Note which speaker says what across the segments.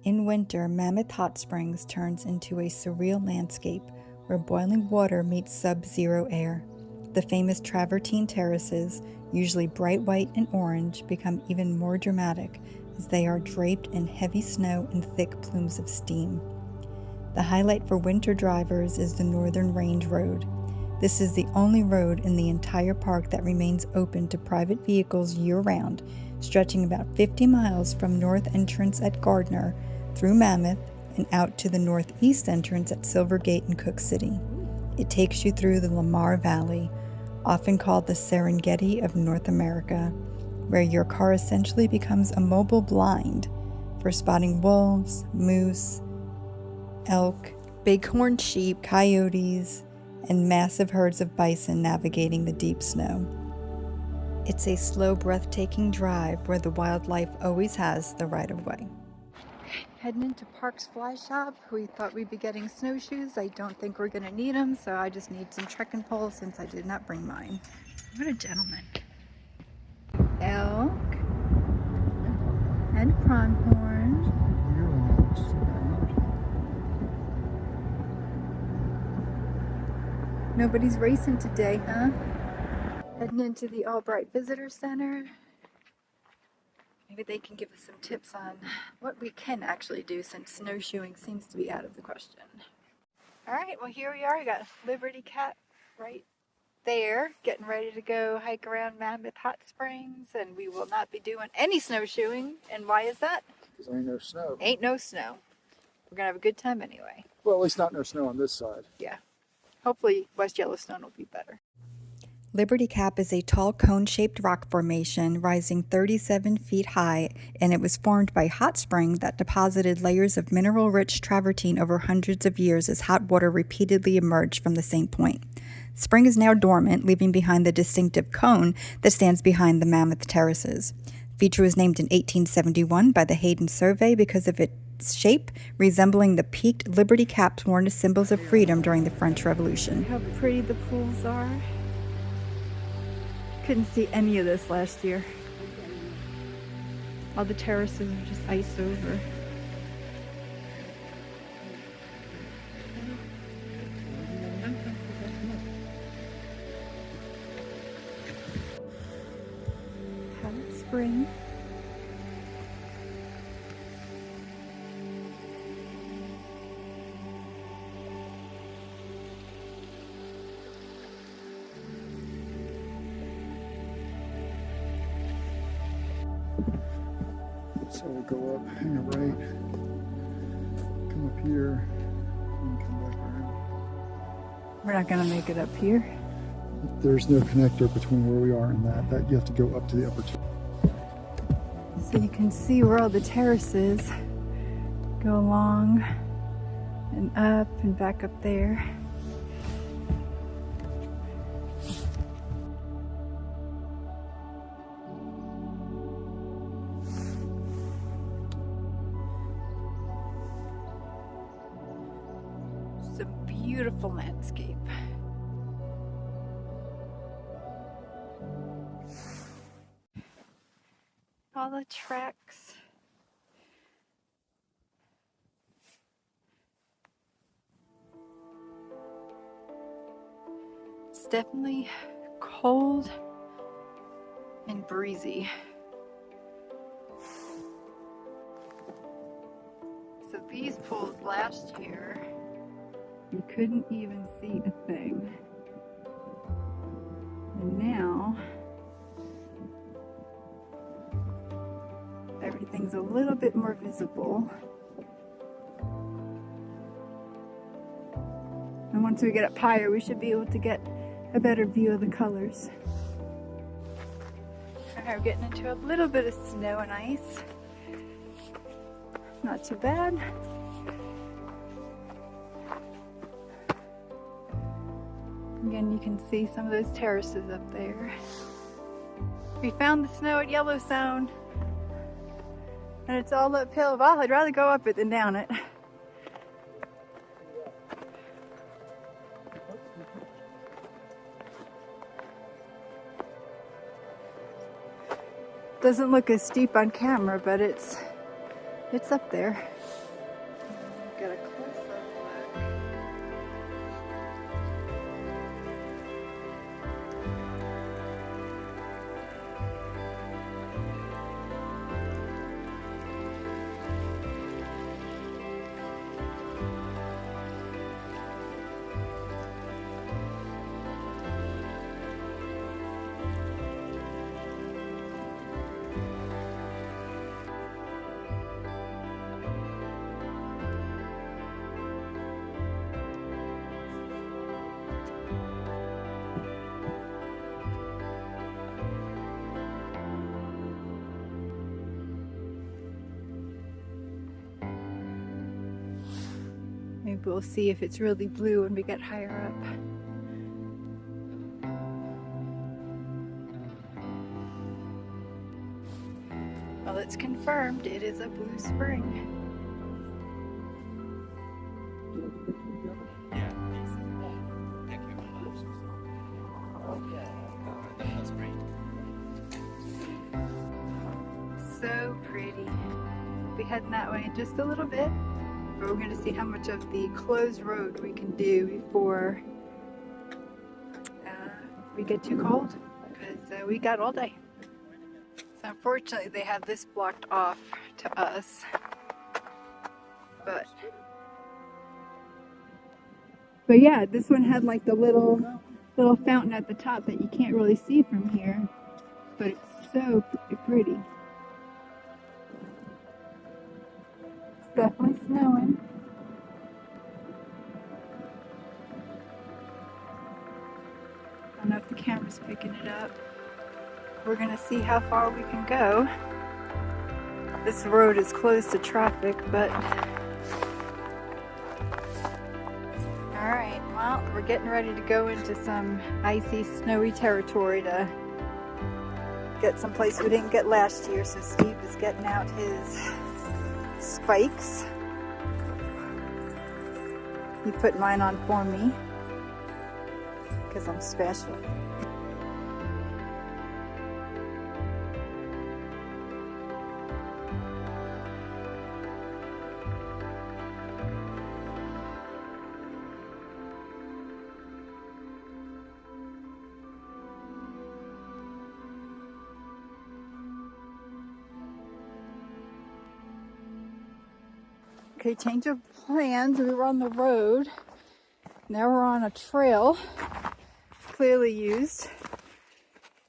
Speaker 1: In winter, Mammoth Hot Springs turns into a surreal landscape where boiling water meets sub-zero air. The famous travertine terraces, usually bright white and orange, become even more dramatic as they are draped in heavy snow and thick plumes of steam. The highlight for winter drivers is the Northern Range Road. This is the only road in the entire park that remains open to private vehicles year-round, stretching about 50 miles from north entrance at Gardner through Mammoth and out to the northeast entrance at Silver Gate in Cook City. It takes you through the Lamar Valley, often called the Serengeti of North America, where your car essentially becomes a mobile blind for spotting wolves, moose, elk, bighorn sheep, coyotes, and massive herds of bison navigating the deep snow. It's a slow, breathtaking drive where the wildlife always has the right-of-way. Heading into Parks Fly Shop. We thought we'd be getting snowshoes. I don't think we're gonna need them, so I just need some trekking poles since I did not bring mine. What a gentleman. Elk and pronghorn. Nobody's racing today, huh? Heading into the Albright Visitor Center. Maybe they can give us some tips on what we can actually do since snowshoeing seems to be out of the question. Alright, well here we are. We got Liberty Cap right there, getting ready to go hike around Mammoth Hot Springs, and we will not be doing any snowshoeing. And why is that?
Speaker 2: Because there ain't no snow.
Speaker 1: Ain't no snow. We're gonna have a good time anyway.
Speaker 2: Well, at least not no snow on this side.
Speaker 1: Yeah. Hopefully West Yellowstone will be better. Liberty Cap is a tall cone-shaped rock formation rising 37 feet high, and it was formed by hot spring that deposited layers of mineral-rich travertine over hundreds of years as hot water repeatedly emerged from the same point. Spring is now dormant, leaving behind the distinctive cone that stands behind the Mammoth Terraces. The feature was named in 1871 by the Hayden Survey because of its shape resembling the peaked Liberty Caps worn as symbols of freedom during the French Revolution. How pretty the pools are. Couldn't see any of this last year. All the terraces are just iced over. Hot Spring.
Speaker 2: So we'll go up, hang a right, come up here, and come back around.
Speaker 1: We're not gonna make it up here.
Speaker 2: There's no connector between where we are and that you have to go up to the upper two.
Speaker 1: So you can see where all the terraces go along and up and back up there. It's a beautiful landscape. All the tracks. It's definitely cold and breezy. So these pools last year, you couldn't even see a thing. And now, everything's a little bit more visible. And once we get up higher, we should be able to get a better view of the colors. Alright, we're getting into a little bit of snow and ice. Not too bad. Again, you can see some of those terraces up there. We found the snow at Yellowstone. And it's all uphill. Well, I'd rather go up it than down it. Doesn't look as steep on camera, but it's It's up there. Get a close-up look. Maybe we'll see if it's really blue when we get higher up. Well, it's confirmed it is a blue spring. So pretty. We'll be heading that way in just a little bit. But we're going to see how much of the closed road we can do before we get too cold, because we got all day. So unfortunately they have this blocked off to us, but yeah, this one had like the little fountain at the top that you can't really see from here, but it's so pretty. It's definitely snowing. I don't know if the camera's picking it up. We're gonna see how far we can go. This road is closed to traffic, but alright, well, we're getting ready to go into some icy, snowy territory to get someplace we didn't get last year. So Steve is getting out his spikes. He put mine on for me because I'm special. Okay, change of plans. We were on the road. Now we're on a trail, clearly used,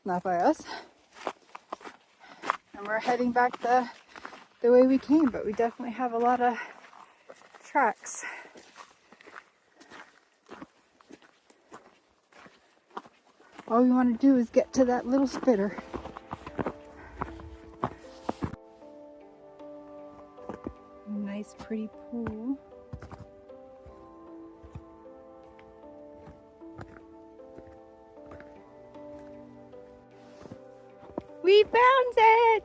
Speaker 1: not by us. And we're heading back the way we came, but we definitely have a lot of tracks. All we want to do is get to that little spitter. Nice pretty pool. We found it!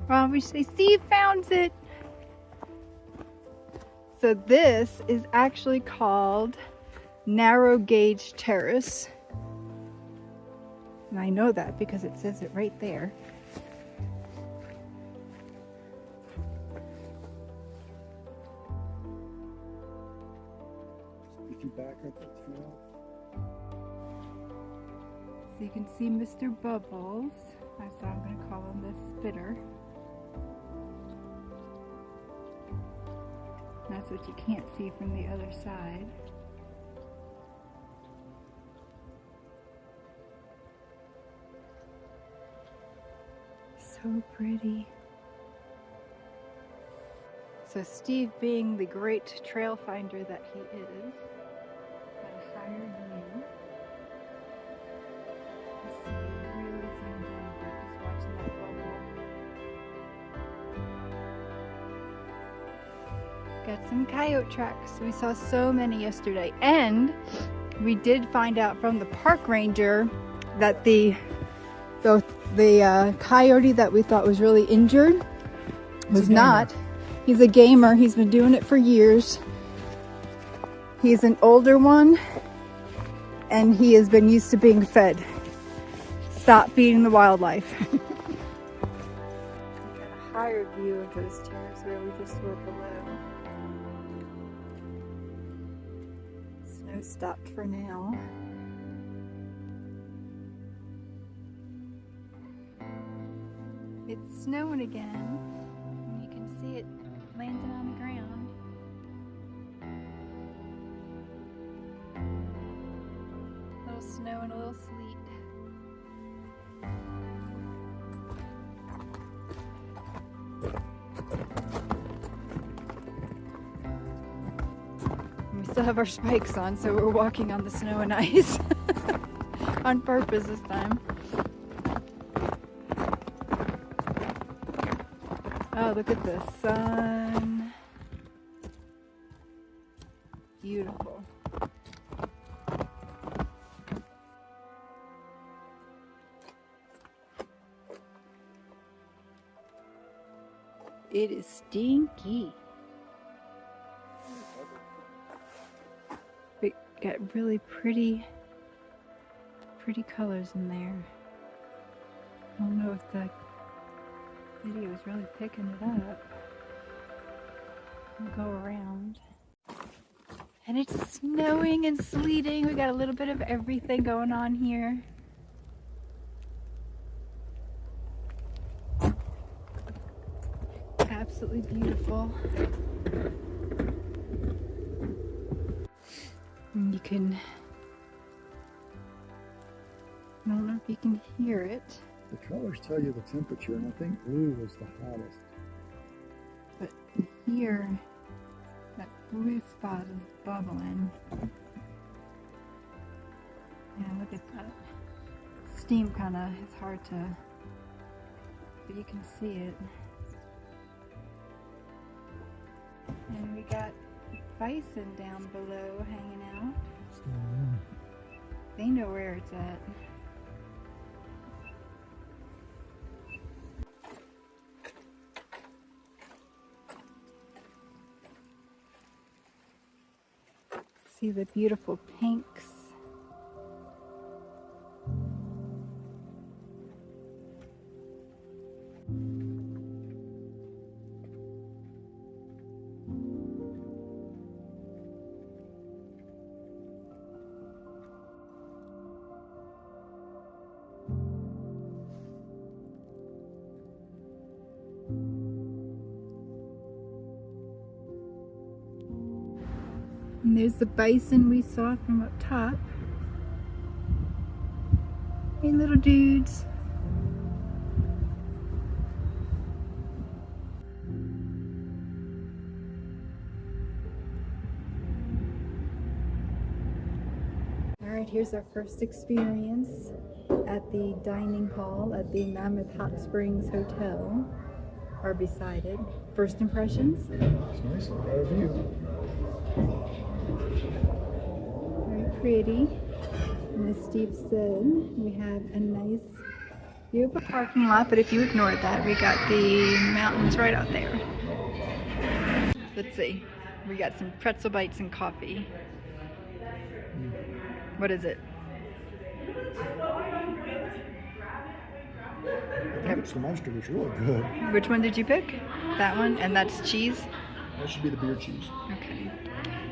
Speaker 1: Well, we say Steve found it. So this is actually called Narrow Gauge Terrace. And I know that because it says it right there.
Speaker 2: Back up the trail.
Speaker 1: So you can see Mr. Bubbles. So I'm going to call him the spitter. That's what you can't see from the other side. So pretty. So Steve, being the great trail finder that he is, hired you. Really zoomed in, but just watching that bubble. Got some coyote tracks. We saw so many yesterday, and we did find out from the park ranger that the coyote that we thought was really injured was not. He's a gamer. He's been doing it for years. He's an older one, and he has been used to being fed. Stop feeding the wildlife. Got a hired view of those terraces where we just were below. Snow stopped for now. It's snowing again, and you can see it landing on the ground. A little snow and a little sleet. And we still have our spikes on, so we're walking on the snow and ice on purpose this time. Oh, look at the sun. Beautiful. It is stinky. We got really pretty colors in there. I don't know if the video is really picking it up. We'll go around. And it's snowing and sleeting. We got a little bit of everything going on here. Absolutely beautiful. And you can, I don't know if you can hear it.
Speaker 2: The colors tell you the temperature, and I think blue was the hottest.
Speaker 1: But here, that blue spot is bubbling. Yeah, look at that. Steam kind of, it's hard to, but you can see it. And we got bison down below hanging out. They know where it's at. See the beautiful pinks. And there's the bison we saw from up top. Hey, little dudes. All right, here's our first experience at the dining hall at the Mammoth Hot Springs Hotel, or beside it. First impressions?
Speaker 2: It's nice, a better view.
Speaker 1: Very pretty. And as Steve said, we have a nice view of a parking lot, but if you ignored that, we got the mountains right out there. Let's see. We got some pretzel bites and coffee. What is it?
Speaker 2: I think it's the monster that's really good.
Speaker 1: Which one did you pick? That one? And that's cheese?
Speaker 2: That should be the beer cheese.
Speaker 1: Okay.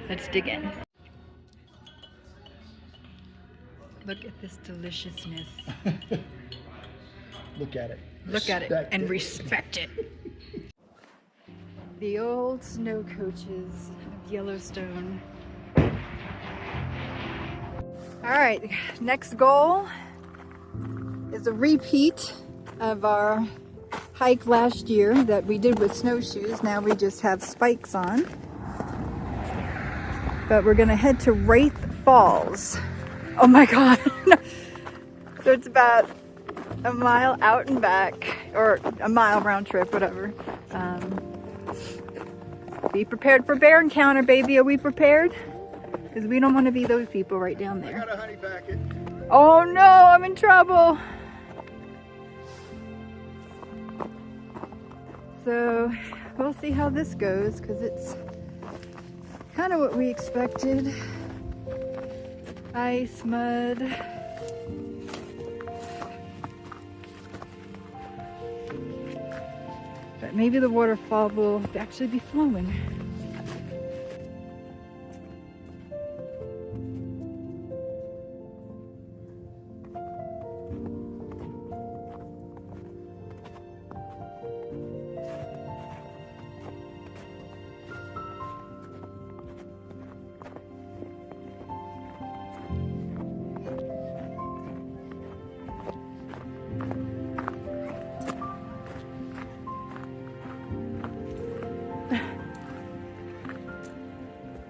Speaker 1: Let's dig in. Look at this deliciousness.
Speaker 2: Look at it.
Speaker 1: Look at it and respect it. The old snow coaches of Yellowstone. All right, next goal is a repeat of our hike last year that we did with snowshoes. Now we just have spikes on. But we're gonna head to Wraith Falls. Oh my God. So it's about a mile out and back, or a mile round trip, whatever. Be prepared for bear encounter, baby. Are we prepared? Because we don't want to be those people right down there.
Speaker 2: I got a honey packet.
Speaker 1: Oh no, I'm in trouble. So we'll see how this goes, because it's kind of what we expected. Ice, mud. But But maybe the waterfall will actually be flowing.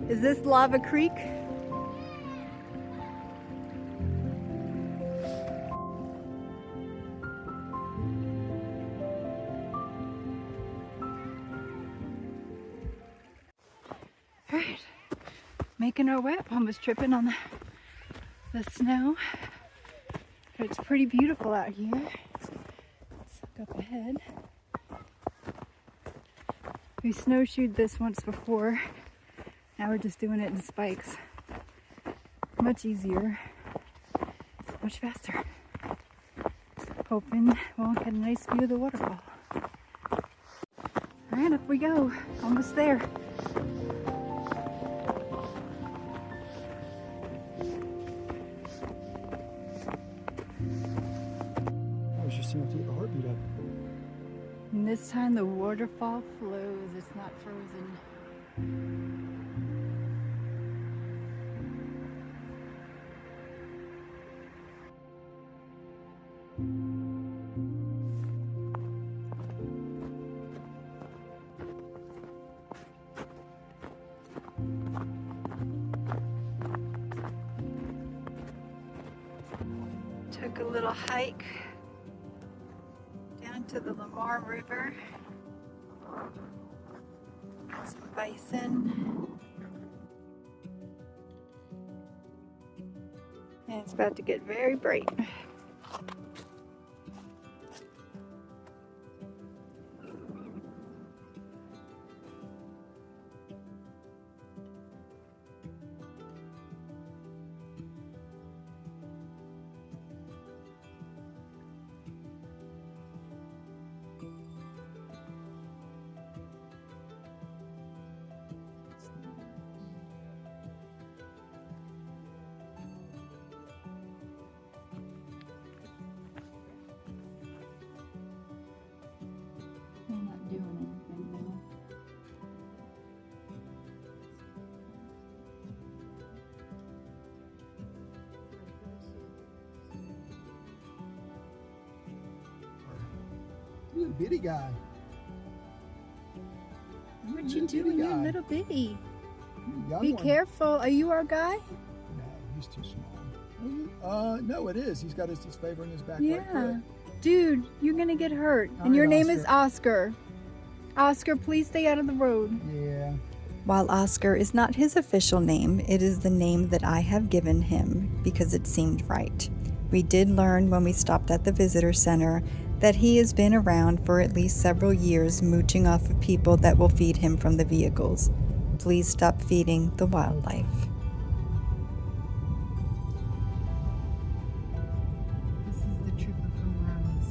Speaker 1: Is this Lava Creek? All right, making our way up, almost tripping on the snow. But it's pretty beautiful out here. Let's look up ahead. We snowshoed this once before. Now we're just doing it in spikes. Much easier, much faster. Hoping we'll get a nice view of the waterfall. All right, up we go. Almost there.
Speaker 2: I was just enough to get the heartbeat up.
Speaker 1: And this time the waterfall flows. It's not frozen. Took a little hike down to the Lamar River. Some bison. And it's about to get very bright. I'm not doing anything now.
Speaker 2: You're a bitty guy.
Speaker 1: What you doing, you little bitty?
Speaker 2: Young
Speaker 1: Be
Speaker 2: one.
Speaker 1: careful. Are you our guy?
Speaker 2: No, he's too small. No, it is. He's got his favor in his back right
Speaker 1: Yeah.
Speaker 2: foot.
Speaker 1: Dude, you're gonna get hurt.
Speaker 2: All
Speaker 1: And your
Speaker 2: right,
Speaker 1: name is Oscar. Oscar, please stay out of the road.
Speaker 2: Yeah.
Speaker 1: While Oscar is not his official name, it is the name that I have given him because it seemed right. We did learn when we stopped at the visitor center that he has been around for at least several years mooching off of people that will feed him from the vehicles. Please stop feeding the wildlife. This is the trip of home runs.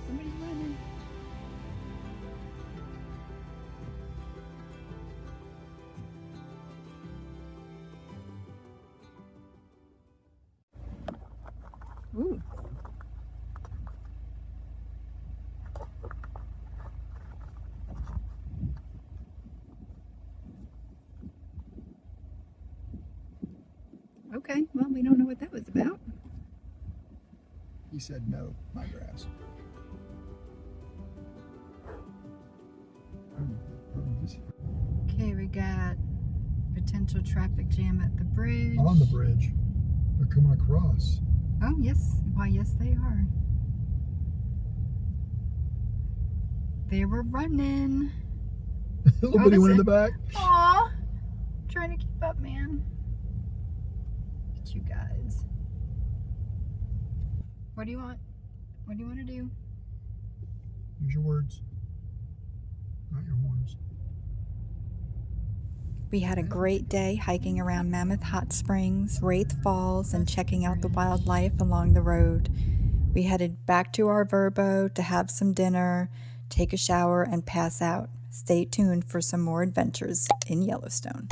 Speaker 1: Somebody's running. Ooh. Okay, well, we don't know what that was about.
Speaker 2: He said no, my grass.
Speaker 1: Okay, we got potential traffic jam at the bridge.
Speaker 2: On the bridge. They're coming across.
Speaker 1: Oh, yes. Why, yes, they are. They were running.
Speaker 2: Little bitty one in the back.
Speaker 1: Aw. Trying to keep up, man. Look at you guys. What do you want? What do you want to do?
Speaker 2: Use your words, not your horns.
Speaker 1: We had a great day hiking around Mammoth Hot Springs, Wraith Falls, and checking out the wildlife along the road. We headed back to our Verbo to have some dinner, take a shower, and pass out. Stay tuned for some more adventures in Yellowstone.